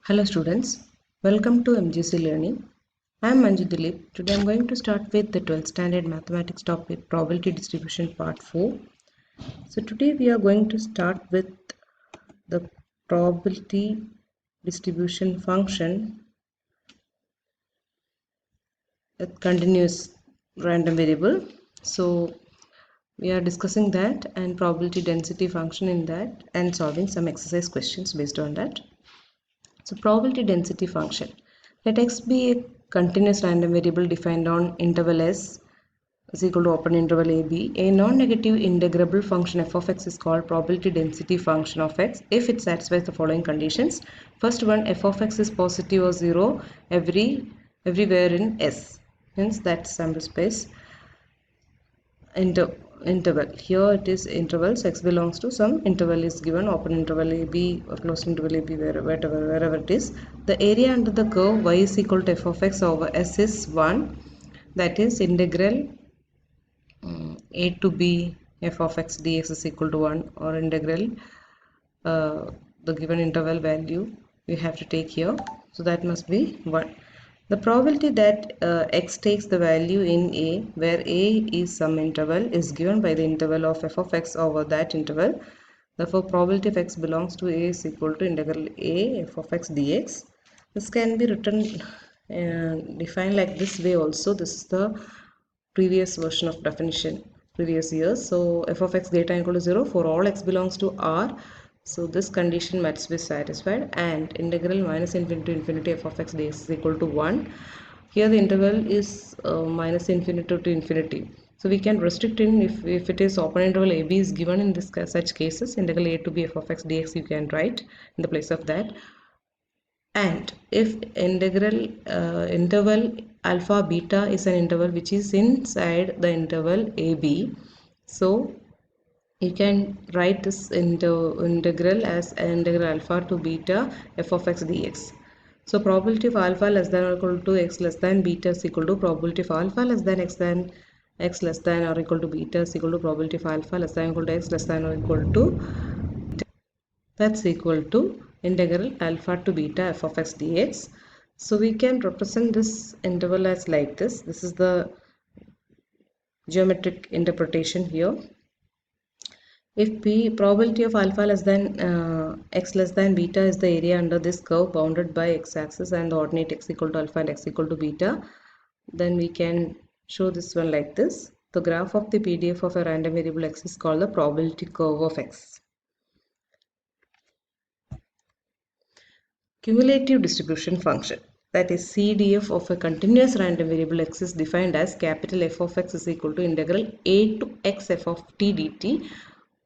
Hello students, welcome to MGC Learning. I am Manju Dilip. Today I am going to start with the 12th standard mathematics topic probability distribution part 4. So today we are going to start with the probability distribution function with continuous random variable. So we are discussing that and probability density function in that and solving some exercise questions based on that. So probability density function. Let x be a continuous random variable defined on interval s is equal to open interval a b. A non-negative integrable function f of x is called probability density function of x if it satisfies the following conditions. First one, f of x is positive or 0 everywhere in s. Hence that sample space. Interval, here it is intervals, x belongs to some interval is given, open interval a b or closed interval a b, wherever it is. The area under the curve y is equal to f of x over s is 1, that is integral a to b f of x dx is equal to 1, or integral the given interval value we have to take here, so that must be 1. The probability that x takes the value in a, where a is some interval, is given by the interval of f of x over that interval. Therefore, probability of x belongs to a is equal to integral a f of x dx. This can be written defined like this way also. This is the previous version of definition, previous years. So f of x greater than or equal to 0 for all x belongs to R. So this condition must be satisfied, and integral minus infinity to infinity f of x dx is equal to 1. Here the interval is minus infinity to infinity. So we can restrict in if it is open interval a b is given in this such cases, integral a to b f of x dx you can write in the place of that. And if integral interval alpha beta is an interval which is inside the interval ab, so you can write this integral as integral alpha to beta f of x dx. So probability of alpha less than or equal to x less than beta is equal to probability of alpha less than x less than or equal to beta is equal to probability of alpha less than or equal to x less than or equal to, that's equal to integral alpha to beta f of x dx. So we can represent this interval as like this. This is the geometric interpretation here. If p probability of alpha less than x less than beta is the area under this curve bounded by x-axis and the ordinate x equal to alpha and x equal to beta, then we can show this one like this. The graph of the PDF of a random variable x is called the probability curve of x. Cumulative distribution function, that is CDF of a continuous random variable x is defined as capital F of x is equal to integral a to x f of t dt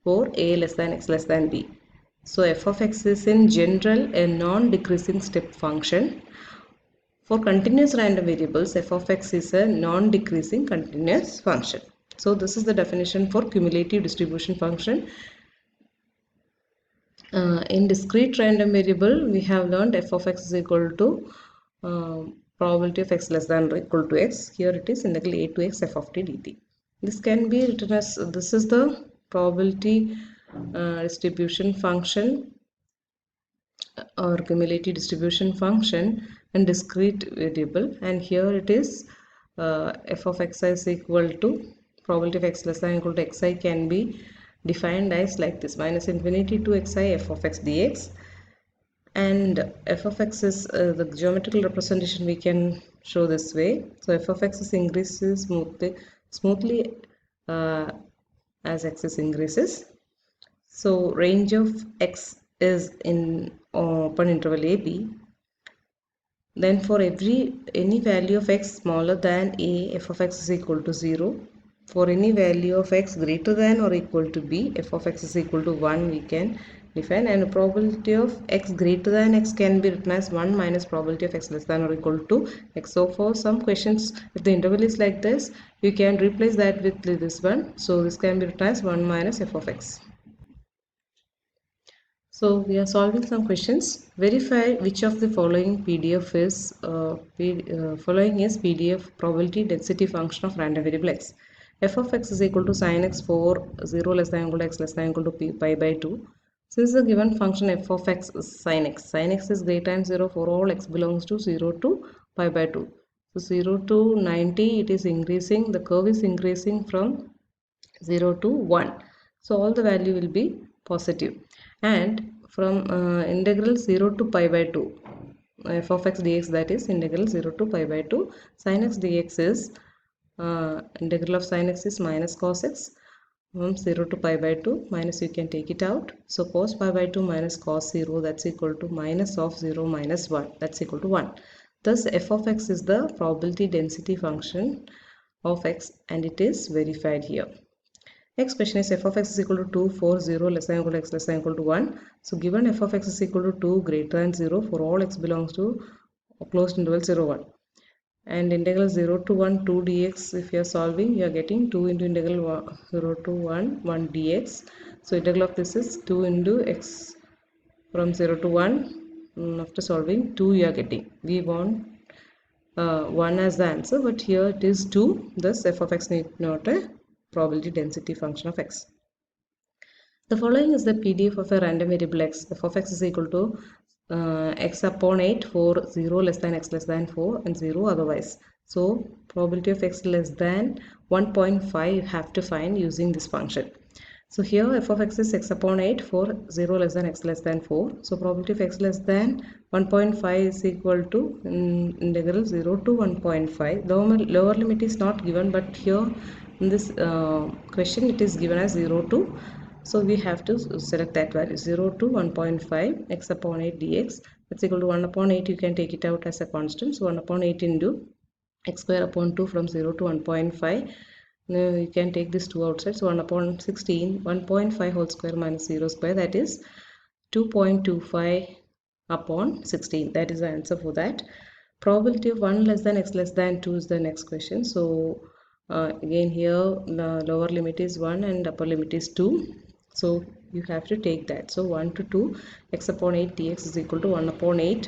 for a less than x less than b. So f of x is in general a non-decreasing step function. For continuous random variables, f of x is a non-decreasing continuous function. So this is the definition for cumulative distribution function. In discrete random variable, we have learned f of x is equal to probability of x less than or equal to x. Here it is integral a to x f of t dt. This can be written as, this is the probability distribution function or cumulative distribution function in discrete variable, and here it is f of x is equal to probability of x less than or equal to xi can be defined as like this, minus infinity to xi f of x dx, and f of x is the geometrical representation we can show this way. So f of x is increases smoothly as x is increases. So range of x is in open interval a b. Then for any value of x smaller than a, f of x is equal to 0. For any value of x greater than or equal to b, f of x is equal to 1 we can define, and probability of x greater than x can be written as 1 minus probability of x less than or equal to x. So for some questions, if the interval is like this, you can replace that with this one. So this can be written as 1 minus f of x. So we are solving some questions. Verify which of the following PDF is following is PDF probability density function of random variable x. F of x is equal to sin x for 0 less than equal to x less than equal to pi by 2. Since the given function f of x is sin x is greater than 0 for all x belongs to 0 to pi by 2. So 0 to 90 it is increasing, the curve is increasing from 0 to 1. So all the value will be positive. And from integral 0 to pi by 2, f of x dx, that is integral 0 to pi by 2, sin x dx is integral of sin x is minus cos x from 0 to pi by 2, minus you can take it out. So cos pi by 2 minus cos 0, that's equal to minus of 0 minus 1, that's equal to 1. Thus f of x is the probability density function of x, and it is verified here. Next question is f of x is equal to 2 for 0 less than equal to x less than equal to 1. So given f of x is equal to 2 greater than 0 for all x belongs to a closed interval 0 1. And integral 0 to 1 2 dx, if you are solving, you are getting 2 into integral 0 to 1 dx. So integral of this is 2 into x from 0 to 1. After solving 2 you are getting. We want 1 as the answer, but here it is 2. Thus f of x is not a probability density function of x. The following is the PDF of a random variable x. F of x is equal to x upon 8 for 0 less than x less than 4 and 0 otherwise. So probability of x less than 1.5 you have to find using this function. So here f of x is x upon 8 for 0 less than x less than 4. So probability of x less than 1.5 is equal to integral 0 to 1.5. Lower limit is not given, but here in this question it is given as 0 to, so we have to select that value 0 to 1.5 x upon 8 dx, that's equal to 1 upon 8, you can take it out as a constant. So 1 upon 8 into x square upon 2 from 0 to 1.5. Now you can take this 2 outside. So 1 upon 16, 1.5 whole square minus 0 square, that is 2.25 upon 16. That is the answer for that. Probability of 1 less than x less than 2 is the next question. So again here the lower limit is 1 and upper limit is 2. So you have to take that. So 1 to 2 x upon 8 dx is equal to 1 upon 8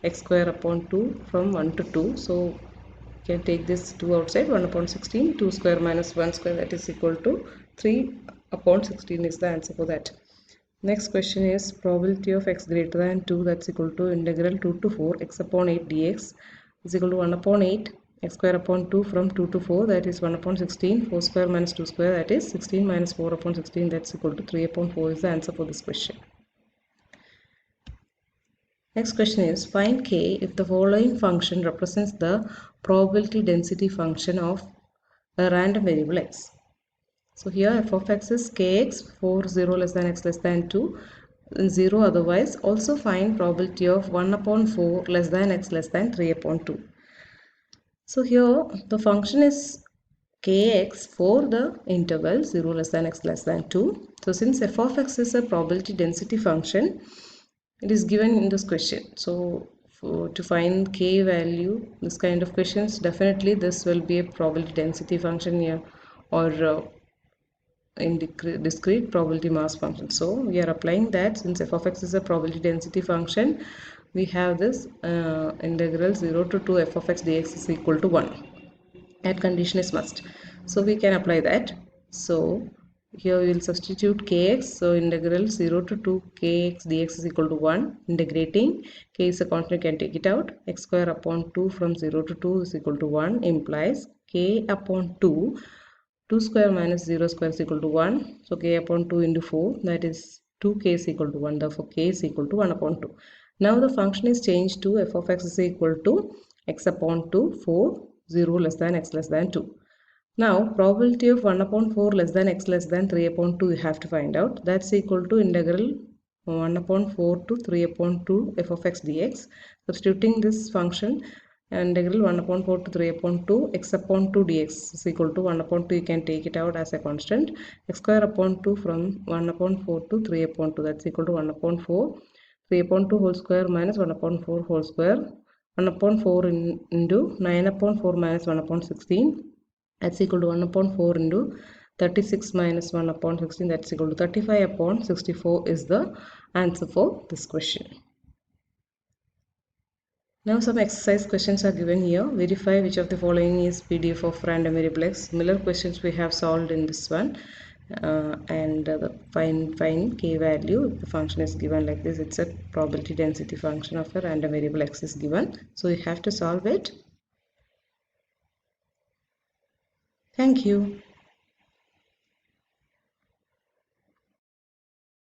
x square upon 2 from 1 to 2. So you can take this 2 outside. 1 upon 16, 2 square minus 1 square, that is equal to 3 upon 16 is the answer for that. Next question is probability of x greater than 2, that's equal to integral 2 to 4 x upon 8 dx is equal to 1 upon 8 x square upon 2 from 2 to 4, that is 1 upon 16, 4 square minus 2 square, that is 16 minus 4 upon 16, that's equal to 3 upon 4 is the answer for this question. Next question is find k if the following function represents the probability density function of a random variable x. So here f of x is kx for 0 less than x less than 2 and 0 otherwise. Also find probability of 1 upon 4 less than x less than 3 upon 2. So here the function is kx for the interval 0 less than x less than 2. So since f of x is a probability density function, it is given in this question. So to find k value, this kind of questions, definitely this will be a probability density function here, or in discrete probability mass function. So we are applying that. Since f of x is a probability density function, we have this integral 0 to 2 f of x dx is equal to 1. That condition is must. So we can apply that. So here we will substitute kx. So integral 0 to 2 kx dx is equal to 1. Integrating, k is a constant, you can take it out. X square upon 2 from 0 to 2 is equal to 1 implies k upon 2. 2 square minus 0 square is equal to 1. So k upon 2 into 4, that is 2k is equal to 1. Therefore k is equal to 1 upon 2. Now the function is changed to f of x is equal to x upon 2 for 0 less than x less than 2. Now probability of 1 upon 4 less than x less than 3 upon 2 you have to find out. That's equal to integral 1 upon 4 to 3 upon 2 f of x dx. Substituting this function, integral 1 upon 4 to 3 upon 2 x upon 2 dx is equal to 1 upon 2, you can take it out as a constant. X square upon 2 from 1 upon 4 to 3 upon 2, that's equal to 1 upon 4. 3 upon 2 whole square minus 1 upon 4 whole square. 1 upon 4 into 9 upon 4 minus 1 upon 16, that's equal to 1 upon 4 into 36 minus 1 upon 16, that's equal to 35 upon 64 is the answer for this question. Now some exercise questions are given here. Verify which of the following is PDF of random variable x. Similar questions we have solved in this one. and find k value. If the function is given like this, it's a probability density function of a random variable x is given, so you have to solve it. Thank you.